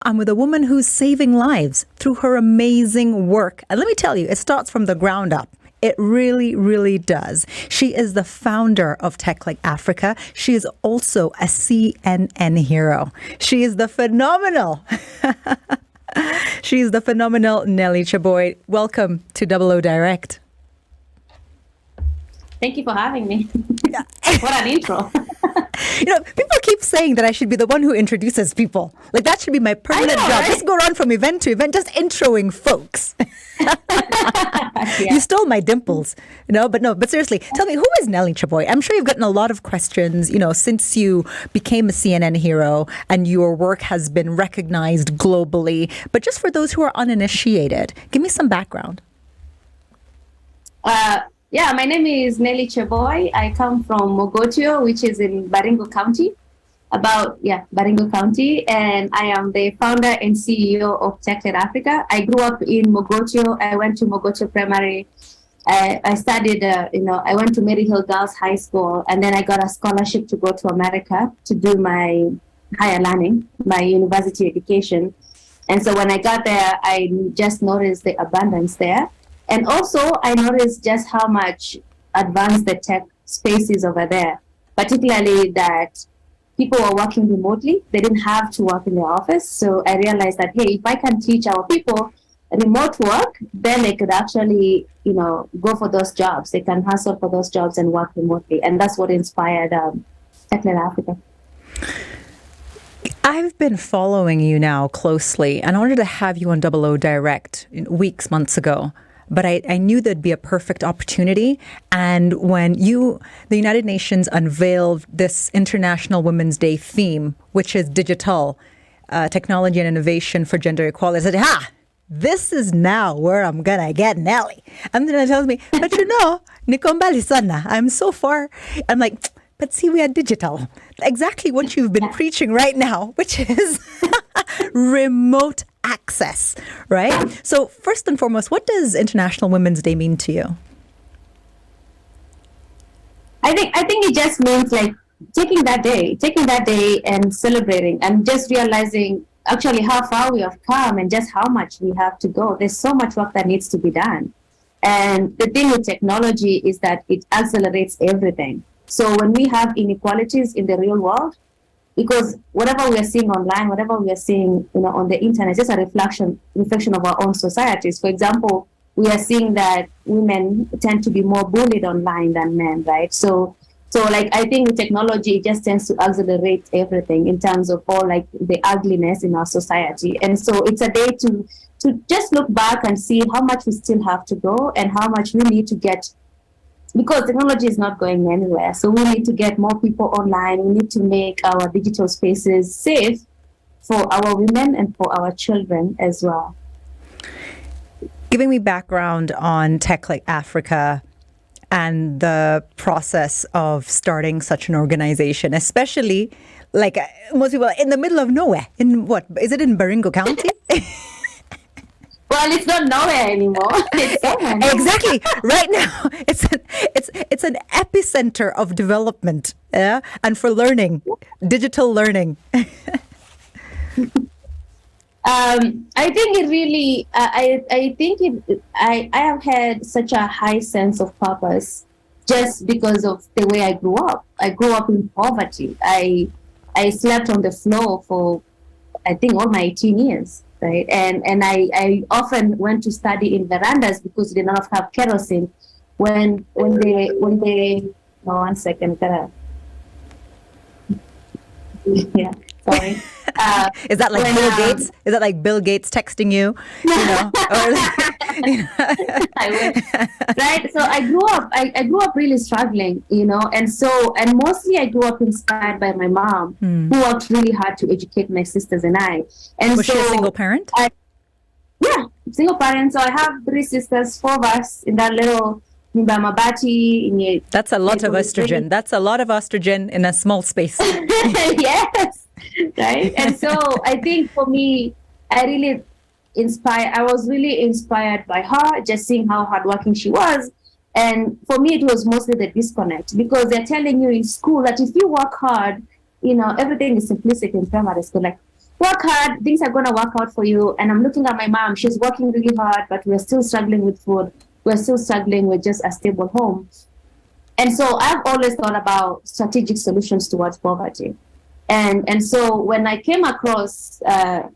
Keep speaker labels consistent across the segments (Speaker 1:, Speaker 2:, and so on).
Speaker 1: I'm with a woman who's saving lives through her amazing work. And let me tell you, it starts from the ground up. It really, really does. She is the founder of Techlit Africa. She is also a CNNHero. She is the phenomenal Nelly Cheboi. Welcome to Double O Direct.
Speaker 2: Thank you for having me. What an intro.
Speaker 1: People keep saying that I should be the one who introduces people. Like, that should be my permanent job. Right? Just go around from event to event, just introing folks. Yeah. You stole my dimples, but seriously, tell me, who is Nelly Cheboi? I'm sure you've gotten a lot of questions, since you became a CNNHero and your work has been recognized globally. But just for those who are uninitiated, give me some background.
Speaker 2: Yeah, my name is Nelly Cheboi. I come from Mogotio, which is in Baringo County, Baringo County, and I am the founder and CEO of Techlit Africa. I grew up in Mogotio. I went to Mogotio Primary. I studied, I went to Maryhill Girls High School, and then I got a scholarship to go to America to do my higher learning, my university education. And so when I got there, I just noticed the abundance there. And also, I noticed just how much advanced the tech space is over there, particularly that people were working remotely. They didn't have to work in the office. So I realized that, hey, if I can teach our people remote work, then they could actually, go for those jobs. They can hustle for those jobs and work remotely. And that's what inspired Techlit Africa.
Speaker 1: I've been following you now closely, and I wanted to have you on Double O Direct months ago. But I knew there'd be a perfect opportunity. And when the United Nations unveiled this International Women's Day theme, which is digital technology and innovation for gender equality, I said, this is now where I'm going to get Nelly. And then it tells me, but Nikombali sana, I'm so far. I'm like, but see, we are digital. Exactly what you've been preaching right now, which is remote access, right? So first and foremost, what does International Women's Day mean to you?
Speaker 2: I think it just means like taking that day and celebrating and just realizing actually how far we have come and just how much we have to go. There's so much work that needs to be done. And the thing with technology is that it accelerates everything. So when we have inequalities in the real world, because whatever we are seeing online, whatever we are seeing on the internet, is just a reflection of our own societies. For example, we are seeing that women tend to be more bullied online than men, right? So I think with technology, it just tends to accelerate everything in terms of all the ugliness in our society. And so it's a day to just look back and see how much we still have to go and how much we need to get, because technology is not going anywhere. So we need to get more people online. We need to make our digital spaces safe for our women and for our children as well.
Speaker 1: Giving me background on Techlit Africa and the process of starting such an organization, especially like most people in the middle of nowhere. In what? Is it in Baringo County?
Speaker 2: Well, it's not nowhere anymore. It's somewhere.
Speaker 1: Exactly. Right now, it's an epicenter of development, and for learning, digital learning.
Speaker 2: I think it really. I have had such a high sense of purpose just because of the way I grew up. I grew up in poverty. I slept on the floor for, I think, all my 18 years. Right, and I often went to study in verandas because we did not have kerosene. When they one second, yeah, sorry.
Speaker 1: Is that like Bill Gates? Is that like Bill Gates texting you?
Speaker 2: I wish. Right. So I grew up really struggling, and mostly I grew up inspired by my mom, who worked really hard to educate my sisters and I. And
Speaker 1: was she a single parent?
Speaker 2: Single parent. So I have 3 sisters, 4 of us in that little Mabati.
Speaker 1: That's a lot of estrogen. That's a lot of estrogen in a small space.
Speaker 2: Yes. Right. And so I think for me, I was really inspired by her, just seeing how hardworking she was. And for me, it was mostly the disconnect, because they're telling you in school that if you work hard, everything is simplistic in primary school. Like, work hard, things are going to work out for you. And I'm looking at my mom, she's working really hard, but we're still struggling with food. We're still struggling with just a stable home. And so I've always thought about strategic solutions towards poverty. And so when I came across, the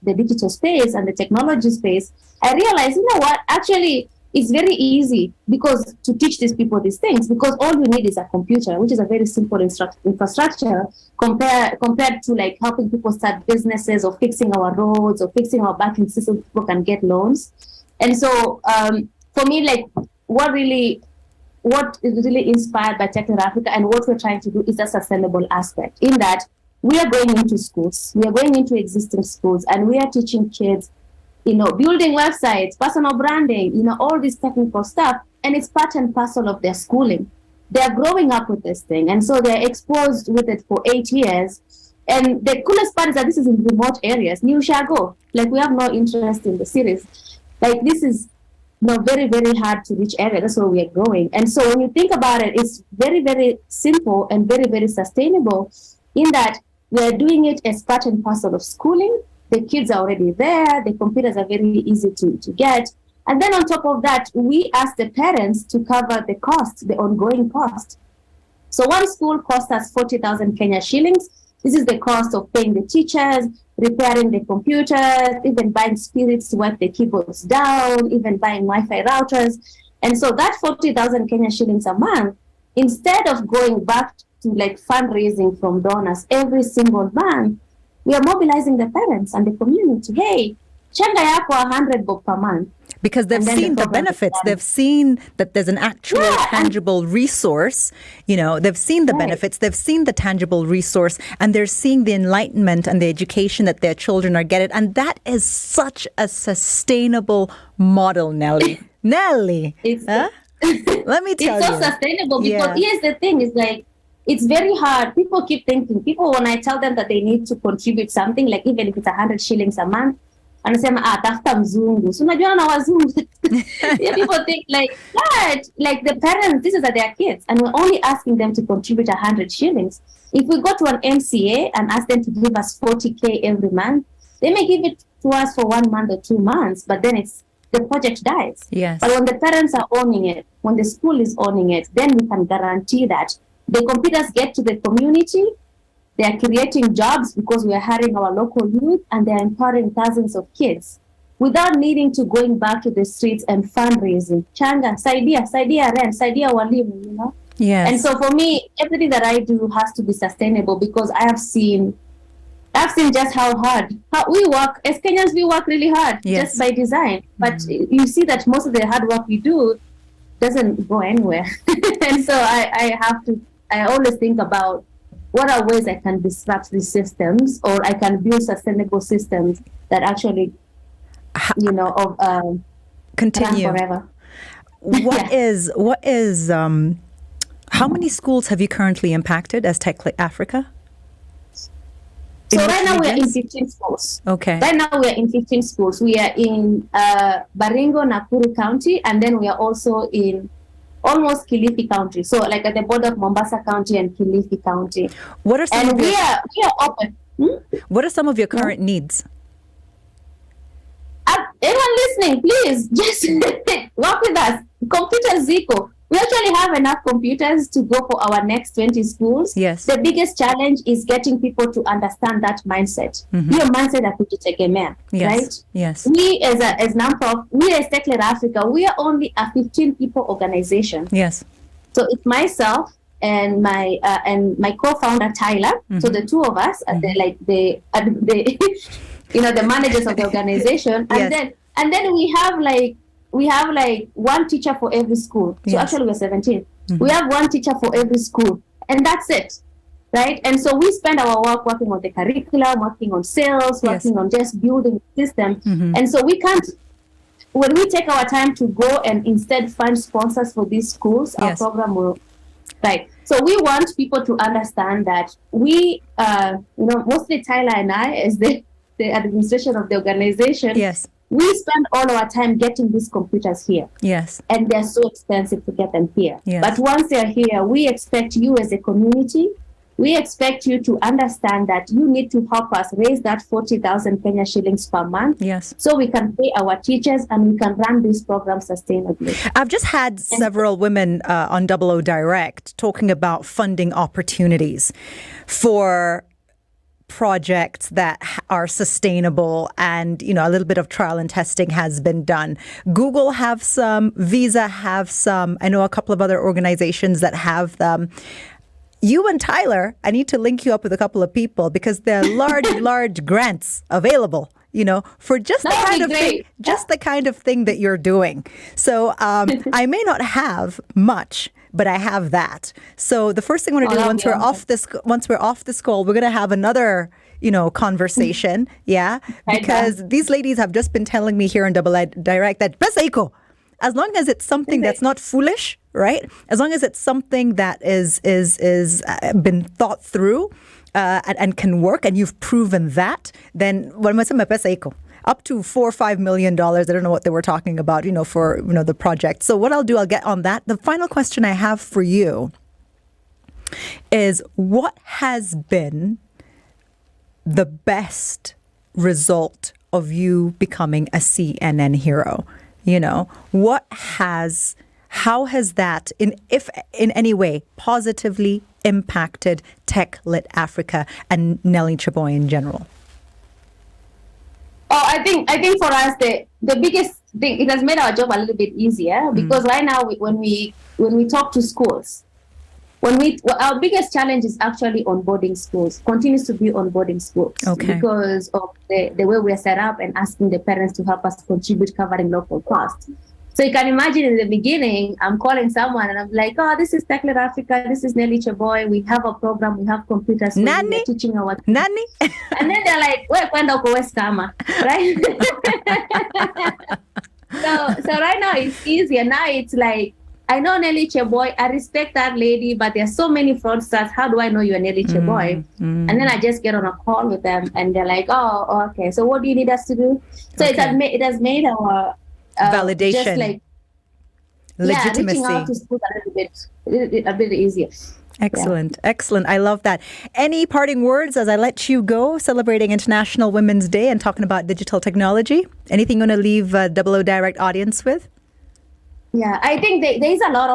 Speaker 2: digital space and the technology space, I realized, you know what, actually, it's very easy because to teach these people these things, because all you need is a computer, which is a very simple infrastructure compared to like helping people start businesses or fixing our roads or fixing our banking system, people can get loans. And so for me, like what is really inspired by Techlit Africa and what we're trying to do is a sustainable aspect in that we are going into schools, we are going into existing schools, and we are teaching kids, building websites, personal branding, all this technical stuff, and it's part and parcel of their schooling. They're growing up with this thing, and so they're exposed with it for 8 years. And the coolest part is that this is in remote areas. New Shago, like we have no interest in the cities. Like this is very, very hard to reach area. That's where we are going. And so when you think about it, it's very, very simple and very, very sustainable in that we're doing it as part and parcel of schooling. The kids are already there. The computers are very easy to get. And then on top of that, we ask the parents to cover the cost, the ongoing cost. So one school costs us 40,000 Kenya shillings. This is the cost of paying the teachers, repairing the computers, even buying spirits to wipe the keyboards down, even buying Wi-Fi routers. And so that 40,000 Kenya shillings a month, instead of going back to like fundraising from donors every single month, we are mobilizing the parents and the community. Hey, changa yako 100 bob per month.
Speaker 1: Because they've seen the benefits. They've seen that there's an actual tangible resource. They've seen the benefits. They've seen the tangible resource, and they're seeing the enlightenment and the education that their children are getting. And that is such a sustainable model, Nelly. Nelly, let me tell you.
Speaker 2: It's so sustainable because here's the thing: is like it's very hard. People keep thinking. When I tell them that they need to contribute something, like even if it's 100 shillings a month. Anasema tafuta mzungu. So unajua na wazungu. People think like that, like the parents, this is their kids, and we're only asking them to contribute 100 shillings. If we go to an MCA and ask them to give us 40K every month, they may give it to us for 1 month or 2 months, but then the project dies.
Speaker 1: Yes.
Speaker 2: But when the parents are owning it, when the school is owning it, then we can guarantee that the computers get to the community. They are creating jobs because we are hiring our local youth, and they're empowering thousands of kids without needing to going back to the streets and fundraising. Changa, saidia rent, saidia walimu,
Speaker 1: Yes.
Speaker 2: And so for me, everything that I do has to be sustainable because I've seen just how hard we work. As Kenyans, we work really hard just by design. But you see that most of the hard work we do doesn't go anywhere. And so I always think about what are ways I can disrupt these systems, or I can build sustainable systems that actually,
Speaker 1: continue
Speaker 2: run forever.
Speaker 1: What is how many schools have you currently impacted as Techlit Africa?
Speaker 2: So right now we are in 15 schools.
Speaker 1: Okay.
Speaker 2: Right now we are in 15 schools. We are in Baringo, Nakuru County, and then we are also in almost Kilifi County, so like at the border of Mombasa County and Kilifi County.
Speaker 1: What are some
Speaker 2: we are open.
Speaker 1: What are some of your current needs?
Speaker 2: Anyone listening, please just work with us. Computer Zico. We actually have enough computers to go for our next 20 schools.
Speaker 1: Yes.
Speaker 2: The biggest challenge is getting people to understand that mindset. Your mindset ya kujitegemea, right?
Speaker 1: Yes.
Speaker 2: We as NAMPROF, we as Techlit Africa, we are only a 15 people organization.
Speaker 1: Yes.
Speaker 2: So it's myself and my co-founder Tyler. So the two of us are the managers of the organization, and then we have one teacher for every school. So actually we're 17. We have one teacher for every school, and that's it, right? And so we spend our work working on the curriculum, working on sales, working on just building the system. And so we can't, when we take our time to go and instead find sponsors for these schools, our program will, right? So we want people to understand that we, mostly Tyler and I, as the administration of the organization, we spend all our time getting these computers here. Yes. And they're so expensive to get them here. Yes. But once they're here, we expect you as a community we expect you to understand that you need to help us raise that 40,000 Kenya shillings per month.
Speaker 1: Yes.
Speaker 2: So we can pay our teachers and we can run this program sustainably.
Speaker 1: I've just had several women on Double O Direct talking about funding opportunities for projects that are sustainable, and a little bit of trial and testing has been done. Google have some, Visa have some. I know a couple of other organizations that have them. You and Tyler, I need to link you up with a couple of people because there are large grants available, for just the kind of thing that you're doing. So I may not have much, but I have that. So the first thing I want to do once we're off this call, we're going to have another, conversation. Yeah, because these ladies have just been telling me here on Double O Direct that pesa iko. As long as it's something that's not foolish, right? As long as it's something that is been thought through and can work, and you've proven that, then up to $4 or $5 million. I don't know what they were talking about, for the project. So what I'll do, I'll get on that. The final question I have for you is, what has been the best result of you becoming a CNNHero? How has that, if in any way, positively impacted Techlit Africa and Nelly Cheboi in general?
Speaker 2: Oh, I think for us the biggest thing, it has made our job a little bit easier because right now when we talk to schools, our biggest challenge is actually onboarding schools, continues to be onboarding schools, because of the way we're set up and asking the parents to help us contribute, covering local costs. So you can imagine in the beginning, I'm calling someone and I'm like, oh, this is Techlit Africa, this is Nelly Cheboi, we have a program, we have computers, we're teaching our kids.
Speaker 1: Nani?
Speaker 2: And then they're like, we're kwenda uko West Kama, right? So right now it's easier. Now it's like, I know Nelly Cheboi, I respect that lady, but there's so many fraudsters. How do I know you're Nelly Cheboi? And then I just get on a call with them and they're like, oh, okay, so what do you need us to do? So it has made our
Speaker 1: validation,
Speaker 2: just like
Speaker 1: legitimacy,
Speaker 2: reaching out to schools a bit easier.
Speaker 1: Excellent. I love that. Any parting words as I let you go, celebrating International Women's Day and talking about digital technology? Anything you want to leave Double O Direct audience with?
Speaker 2: Yeah, I think there's a lot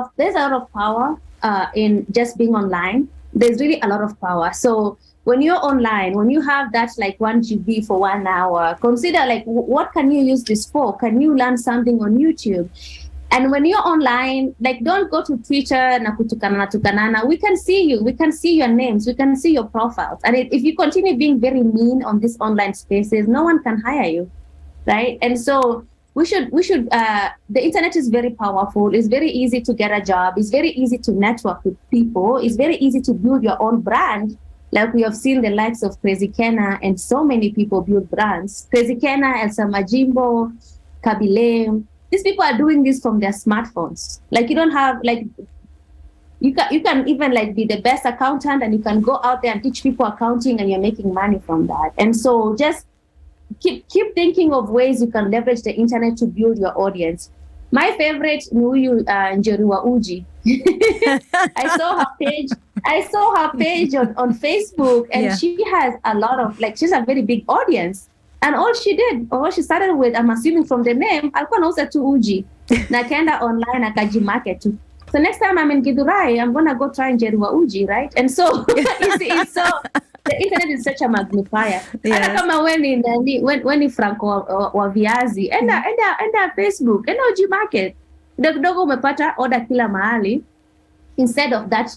Speaker 2: of power in just being online. There's really a lot of power. So when you're online, when you have that like 1 GB for 1 hour, consider like what can you use this for? Can you learn something on YouTube? And when you're online, like don't go to Twitter na tukanana. We can see you. We can see your names. We can see your profiles. And if you continue being very mean on these online spaces, no one can hire you, right? And so we should. The internet is very powerful. It's very easy to get a job. It's very easy to network with people. It's very easy to build your own brand. Like we have seen the likes of Crazy Kenna and so many people build brands. Crazy Kenna, Elsa Majimbo, Kabile. These people are doing this from their smartphones. Like you don't have like, you can even like be the best accountant and you can go out there and teach people accounting and you're making money from that. And so just keep thinking of ways you can leverage the internet to build your audience. My favorite, Nuyu Njeriwa Uji. I saw her page on Facebook, and she has a lot of she's a very big audience. And all she started with, I'm assuming from the name, alikuwa nauza tu uji. Na kaenda online akajimarket tu. So next time I'm in Githurai, I'm gonna go try Njeriwa Uji, right? And so you see, so the internet is such a magnifier. Hata kama when ni Franco wa viazi, enda Facebook, enda ujimarket. Kidogo umepata order kila mahali instead of that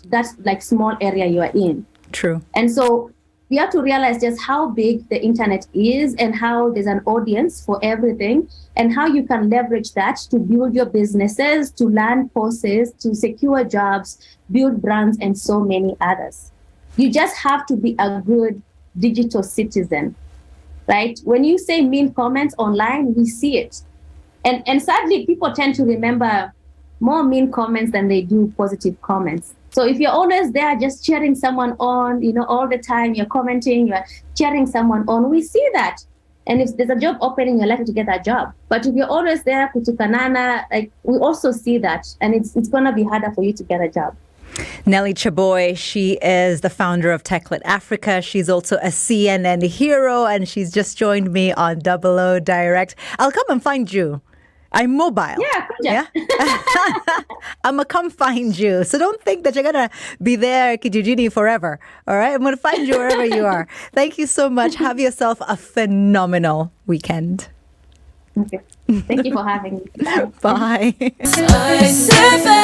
Speaker 2: like small area you are in.
Speaker 1: True.
Speaker 2: And so we have to realize just how big the internet is and how there's an audience for everything and how you can leverage that to build your businesses, to learn courses, to secure jobs, build brands, and so many others. You just have to be a good digital citizen, right? When you say mean comments online, we see it. And sadly, people tend to remember more mean comments than they do positive comments. So if you're always there just cheering someone on, all the time, you're commenting, you're cheering someone on, we see that. And if there's a job opening, you're likely to get that job. But if you're always there, kutukanana, like we also see that. And it's going to be harder for you to get a job.
Speaker 1: Nelly Cheboi, she is the founder of Techlit Africa. She's also a CNNHero, and she's just joined me on Double O Direct. I'll come and find you. I'm mobile.
Speaker 2: Yeah.
Speaker 1: I'm going to come find you. So don't think that you're going to be there, Kijijini, forever. All right? I'm going to find you wherever you are. Thank you so much. Have yourself a phenomenal weekend.
Speaker 2: Okay. Thank you for having me.
Speaker 1: Bye.
Speaker 3: SpiceFM.